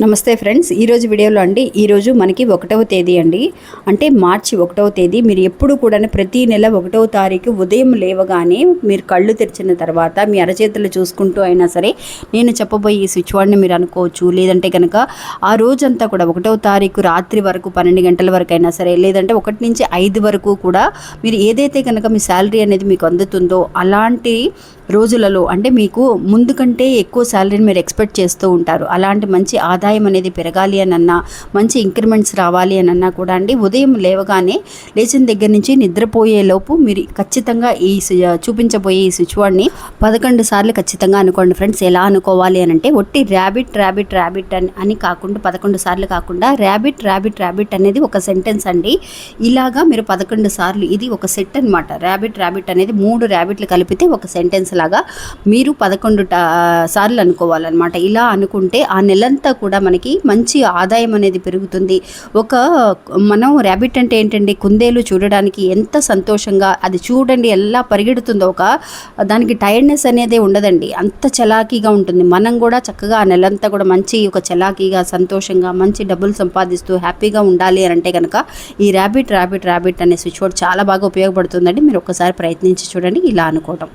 నమస్తే ఫ్రెండ్స్, ఈరోజు వీడియోలో ఈరోజు మనకి 1వ తేదీ అంటే మార్చి 1వ తేదీ. మీరు ఎప్పుడు కూడా ప్రతి నెల 1వ తారీఖు ఉదయం లేవగానే మీరు కళ్ళు తెరిచిన తర్వాత మీ అరచేతులు చూసుకుంటూ అయినా సరే నేను చెప్పబోయే ఈ స్విచ్ వర్డ్ని మీరు అనుకోవచ్చు. లేదంటే కనుక ఆ రోజంతా కూడా 1వ తారీఖు రాత్రి వరకు 12 గంటల వరకు అయినా సరే, లేదంటే 1 నుంచి 5 వరకు కూడా మీరు ఏదైతే కనుక మీ శాలరీ అనేది మీకు అందుతుందో అలాంటి రోజులలో, అంటే మీకు ముందు కంటే ఎక్కువ శాలరీని మీరు ఎక్స్పెక్ట్ చేస్తూ ఉంటారు. అలాంటి మంచి ఆదాయం అనేది పెరగాలి అని అన్నా, మంచి ఇంక్రిమెంట్స్ రావాలి అని అన్నా కూడా ఉదయం లేవగానే లేచిన దగ్గర నుంచి నిద్రపోయేలోపు మీరు ఖచ్చితంగా ఈ చూపించబోయే ఈ స్విచ్ వర్డ్ని 11 సార్లు ఖచ్చితంగా అనుకోండి ఫ్రెండ్స్. ఎలా అనుకోవాలి అని అంటే ఒట్టి ర్యాబిట్ ర్యాబిట్ ర్యాబిట్ అని కాకుండా 11 సార్లు కాకుండా ర్యాబిట్ ర్యాబిట్ ర్యాబిట్ అనేది ఒక సెంటెన్స్ ఇలాగా మీరు 11 సార్లు, ఇది ఒక సెట్ అనమాట. ర్యాబిట్ ర్యాబిట్ అనేది 3 ర్యాబిట్లు కలిపితే ఒక సెంటెన్స్ లాగా మీరు 11 సార్లు అనుకోవాలన్నమాట. ఇలా అనుకుంటే ఆ నెలంతా కూడా మనకి మంచి ఆదాయం అనేది పెరుగుతుంది. మనం ర్యాబిట్ అంటే ఏంటండి, కుందేలు చూడడానికి ఎంత సంతోషంగా అది చూడండి ఎలా పరిగెడుతుందో, దానికి టైర్డ్నెస్ అనేది ఉండదండి, అంత చలాకీగా ఉంటుంది. మనం కూడా చక్కగా ఆ నెలంతా కూడా మంచి చలాకీగా సంతోషంగా మంచి డబ్బులు సంపాదిస్తూ హ్యాపీగా ఉండాలి అని అంటే కనుక ఈ ర్యాబిట్ ర్యాబిట్ ర్యాబిట్ అనే స్విచ్ వర్డ్ చాలా బాగా ఉపయోగపడుతుందండి. మీరు ఒకసారి ప్రయత్నించి చూడండి ఇలా అనుకోవటం.